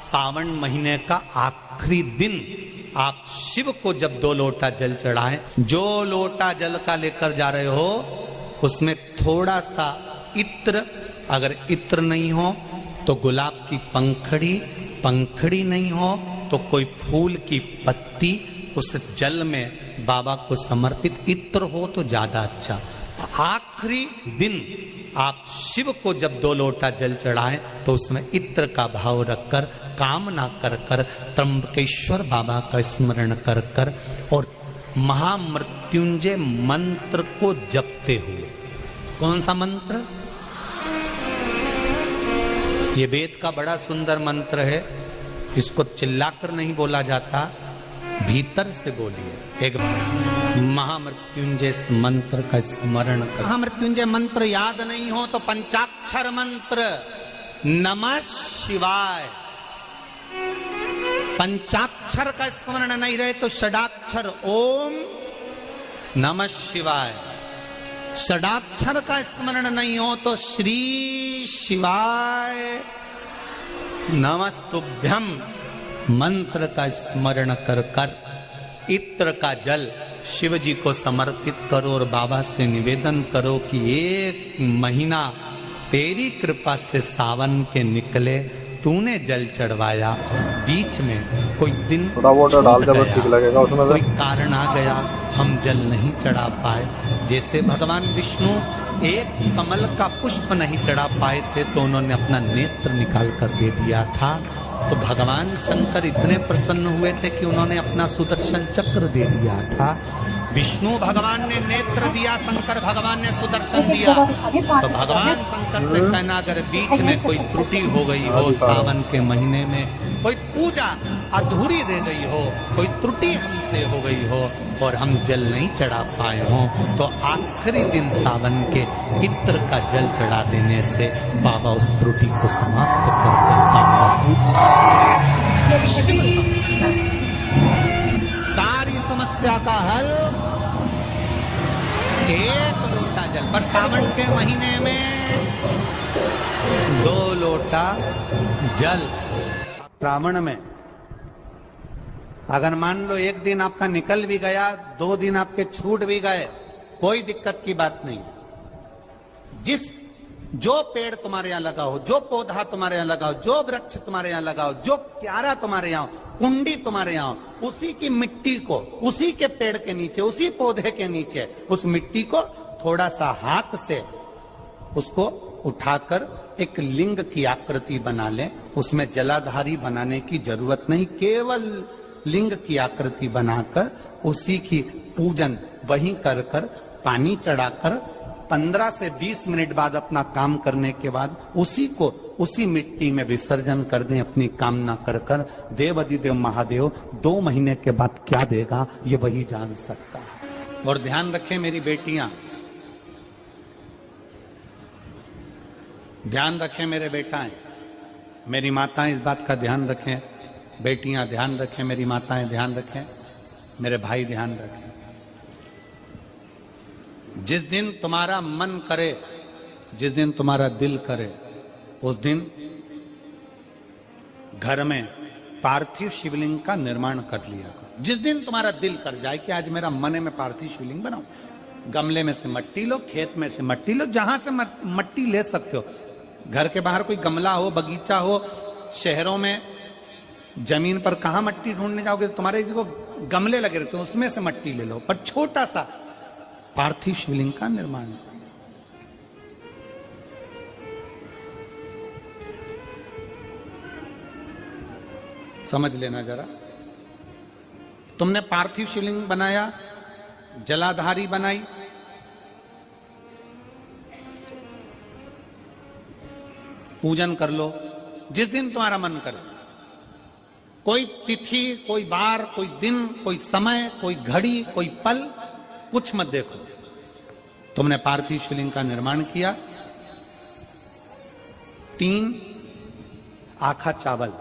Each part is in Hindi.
सावन महीने का आखिरी दिन आप शिव को जब 2 लोटा जल चढ़ाएं, जो लोटा जल का लेकर जा रहे हो उसमें थोड़ा सा इत्र, अगर इत्र नहीं हो तो गुलाब की पंखड़ी, पंखड़ी नहीं हो तो कोई फूल की पत्ती उस जल में बाबा को समर्पित, इत्र हो तो ज्यादा अच्छा। आखिरी दिन आप शिव को जब 2 लोटा जल चढ़ाएं तो उसमें इत्र का भाव रखकर, कामना कर कर, त्र्यंबकेश्वर बाबा का स्मरण कर कर और महामृत्युंजय मंत्र को जपते हुए। कौन सा मंत्र? ये वेद का बड़ा सुंदर मंत्र है, इसको चिल्लाकर नहीं बोला जाता, भीतर से बोलिए। एक महामृत्युंजय मंत्र का स्मरण कर। महामृत्युंजय मंत्र याद नहीं हो तो पंचाक्षर मंत्र नमः शिवाय, पंचाक्षर का स्मरण नहीं रहे तो षडाक्षर ओम नमः शिवाय, षडाक्षर का स्मरण नहीं हो तो श्री शिवाय नमस्तुभ्यम मंत्र का स्मरण कर कर इत्र का जल शिव जी को समर्पित करो और बाबा से निवेदन करो कि 1 महीना तेरी कृपा से सावन के निकले, तूने जल चढ़वाया, बीच में कोई दिन कोई कारण आ गया, हम जल नहीं चढ़ा पाए। जैसे भगवान विष्णु एक कमल का पुष्प नहीं चढ़ा पाए थे तो उन्होंने अपना नेत्र निकाल कर दे दिया था, तो भगवान शंकर इतने प्रसन्न हुए थे कि उन्होंने अपना सुदर्शन चक्र दे दिया था। विष्णु भगवान ने नेत्र दिया, शंकर भगवान ने सुदर्शन दिया, तो भगवान शंकर से कहना अगर बीच में कोई त्रुटि हो गई हो, सावन के महीने में कोई पूजा अधूरी रह गई हो, कोई त्रुटि हमसे हो गई हो और हम जल नहीं चढ़ा पाए हो, तो आखिरी दिन सावन के इत्र का जल चढ़ा देने से बाबा उस त्रुटि को समाप्त कर सारी समस्या का हल 1 लोटा जल। पर सावन के महीने में 2 लोटा जल। श्रावण में अगर मान लो 1 दिन आपका निकल भी गया, 2 दिन आपके छूट भी गए, कोई दिक्कत की बात नहीं। जो पेड़ तुम्हारे यहाँ लगा हो, जो पौधा तुम्हारे यहाँ लगा हो, जो वृक्ष तुम्हारे यहाँ लगा हो, जो क्यारा तुम्हारे यहाँ हो, कुंडी तुम्हारे यहाँ हो, उसी की मिट्टी को, उसी के पेड़ के नीचे, उसी पौधे के नीचे उस मिट्टी को थोड़ा सा हाथ से उसको उठाकर एक लिंग की आकृति बना ले। उसमें जलाधारी बनाने की जरूरत नहीं, केवल लिंग की आकृति बनाकर उसी की पूजन वहीं कर कर, पानी चढ़ाकर 15 से 20 मिनट बाद अपना काम करने के बाद उसी को उसी मिट्टी में विसर्जन कर दें, अपनी कामना कर कर। देव अधिदेव महादेव 2 महीने के बाद क्या देगा ये वही जान सकता है। और ध्यान रखें मेरी बेटियां, ध्यान रखें मेरे बेटाएं, मेरी माताएं इस बात का ध्यान रखें, बेटियां ध्यान रखें, मेरी माताएं ध्यान रखें, मेरे भाई ध्यान रखें। जिस दिन तुम्हारा मन करे, जिस दिन तुम्हारा दिल करे, उस दिन घर में पार्थिव शिवलिंग का निर्माण कर लिया करो। जिस दिन तुम्हारा दिल कर जाए कि आज मेरा मन है मैं पार्थिव शिवलिंग बनाऊं, गमले में से मट्टी लो, खेत में से मट्टी लो, जहां से मट्टी ले सकते हो। घर के बाहर कोई गमला हो, बगीचा हो, शहरों में जमीन पर कहां मट्टी ढूंढने जाओगे, तुम्हारे जो गमले लगे रहते हैं उसमें से मट्टी ले लो, पर छोटा सा पार्थिव शिवलिंग का निर्माण। समझ लेना जरा, तुमने पार्थिव शिवलिंग बनाया, जलाधारी बनाई, पूजन कर लो जिस दिन तुम्हारा मन करे। कोई तिथि, कोई बार, कोई दिन, कोई समय, कोई घड़ी, कोई पल कुछ मत देखो। तुमने पार्थिव शिवलिंग का निर्माण किया, 3 आखा चावल,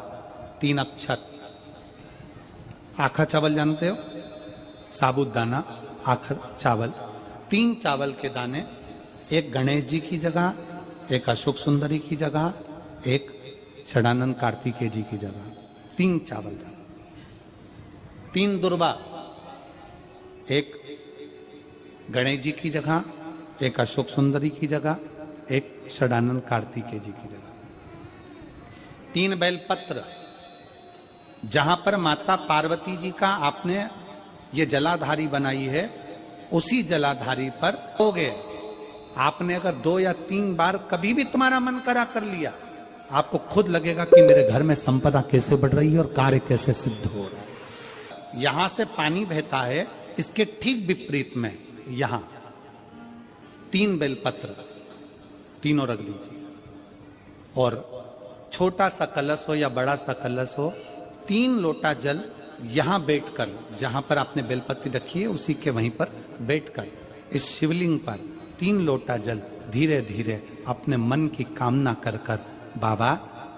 3 अक्षत। आखा चावल जानते हो, साबुदाना, आखा चावल, 3 चावल के दाने, एक गणेश जी की जगह, एक अशोक सुंदरी की जगह, एक षडानंद कार्तिकेय जी की जगह 3 चावल डाल, 3 दुर्वा, एक गणेश जी की जगह, एक अशोक सुंदरी की जगह, एक षडानंद कार्तिकेय जी की जगह, 3 बेलपत्र। जहां पर माता पार्वती जी का आपने ये जलाधारी बनाई है, उसी जलाधारी पर हो गए। आपने अगर 2 या 3 बार कभी भी तुम्हारा मन करा कर लिया, आपको खुद लगेगा कि मेरे घर में संपदा कैसे बढ़ रही है और कार्य कैसे सिद्ध हो रहा है। यहां से पानी बहता है, इसके ठीक विपरीत में यहां 3 बेलपत्र, तीनों रख दीजिए, और छोटा सा कलश हो या बड़ा सा कलश हो, 3 लोटा जल यहां बैठकर, जहां पर आपने बेलपत्ती रखी है उसी के वहीं पर बैठकर इस शिवलिंग पर 3 लोटा जल धीरे धीरे अपने मन की कामना कर कर, बाबा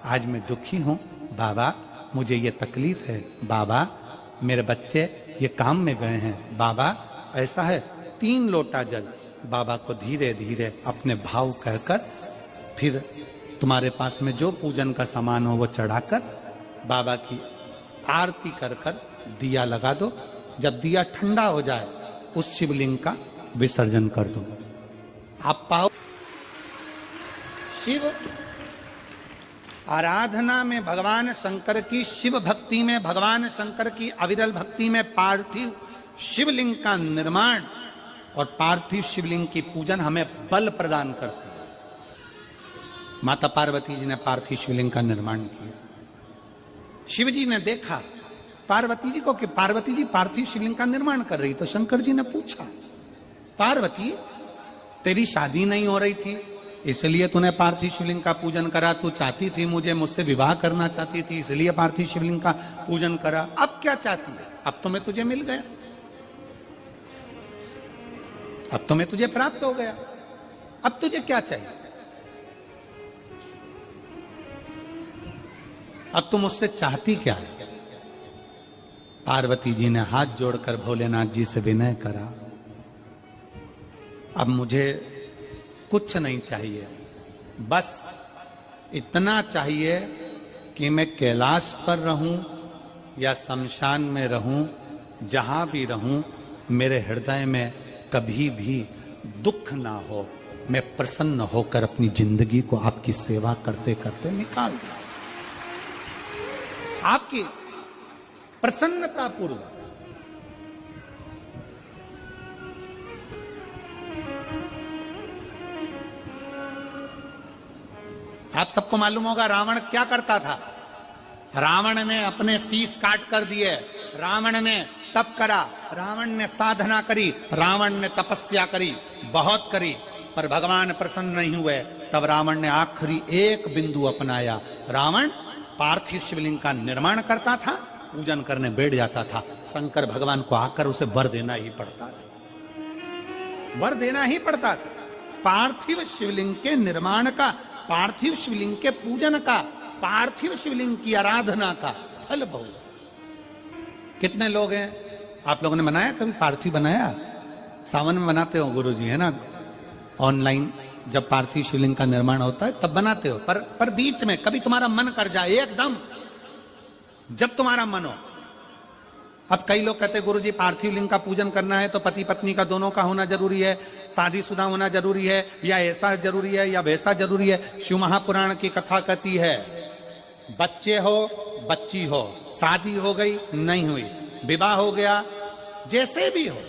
आज मैं दुखी हूं, बाबा मुझे ये तकलीफ है, बाबा मेरे बच्चे ये काम में गए हैं, बाबा ऐसा है, 3 लोटा जल बाबा को धीरे धीरे अपने भाव कहकर, फिर तुम्हारे पास में जो पूजन का सामान हो वो चढ़ाकर बाबा की आरती कर कर दिया लगा दो। जब दिया ठंडा हो जाए उस शिवलिंग का विसर्जन कर दो। आप पाओ शिव आराधना में भगवान शंकर की, शिव भक्ति में भगवान शंकर की अविरल भक्ति में पार्थिव शिवलिंग का निर्माण और पार्थिव शिवलिंग की पूजन हमें बल प्रदान करती है। माता पार्वती जी ने पार्थिव शिवलिंग का निर्माण किया। शिव जी ने देखा पार्वती जी को कि पार्वती जी पार्थिव शिवलिंग का निर्माण कर रही, तो शंकर जी ने पूछा, पार्वती तेरी शादी नहीं हो रही थी इसलिए तूने पार्थिव शिवलिंग का पूजन करा, तू चाहती थी मुझसे विवाह करना चाहती थी इसलिए पार्थिव शिवलिंग का पूजन करा, अब क्या चाहती है? अब तो मैं तुझे मिल गया, अब तो मैं तुझे प्राप्त हो गया, अब तुझे क्या चाहिए? अब तुम मुझसे चाहती क्या है? पार्वती जी ने हाथ जोड़कर भोलेनाथ जी से विनय करा, अब मुझे कुछ नहीं चाहिए, बस इतना चाहिए कि मैं कैलाश पर रहूं या शमशान में रहूं, जहां भी रहूं मेरे हृदय में कभी भी दुख ना हो, मैं प्रसन्न होकर अपनी जिंदगी को आपकी सेवा करते करते निकाल दूं, आपकी प्रसन्नता पूर्वक। आप सबको मालूम होगा रावण क्या करता था। रावण ने अपने शीश काट कर दिए, रावण ने तप करा, रावण ने साधना करी, रावण ने तपस्या करी, बहुत करी, पर भगवान प्रसन्न नहीं हुए। तब रावण ने आखिरी एक बिंदु अपनाया। रावण पार्थिव शिवलिंग का निर्माण करता था, पूजन करने बैठ जाता था, शंकर भगवान को आकर उसे वर देना ही पड़ता था, वर देना ही पड़ता था। पार्थिव शिवलिंग के निर्माण का, पार्थिव शिवलिंग के पूजन का, पार्थिव शिवलिंग की आराधना का फल बहुत। कितने लोग हैं, आप लोगों ने बनाया कभी पार्थिव? बनाया, सावन में बनाते हो गुरुजी, है ना, ऑनलाइन जब पार्थिव शिवलिंग का निर्माण होता है तब बनाते हो, पर बीच में कभी तुम्हारा मन कर जाए, एकदम जब तुम्हारा मन हो। अब कई लोग कहते हैं गुरुजी पार्थिव लिंग का पूजन करना है तो पति पत्नी का दोनों का होना जरूरी है, शादीशुदा होना जरूरी है, या ऐसा जरूरी है या वैसा जरूरी है। शिव महापुराण की कथा कहती है बच्चे हो बच्ची हो, शादी हो गई नहीं हुई, विवाह हो गया, जैसे भी हो,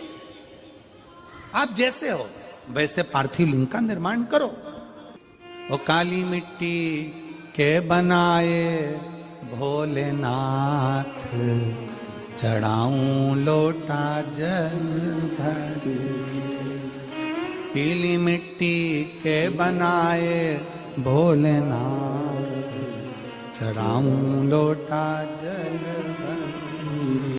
आप जैसे हो वैसे पार्थिव लिंग का निर्माण करो। वो काली मिट्टी के बनाए भोलेनाथ, चढ़ाऊं लोटा जल भर, पीली मिट्टी के बनाए भोलेनाथ, चढ़ाऊं लोटा जल भर।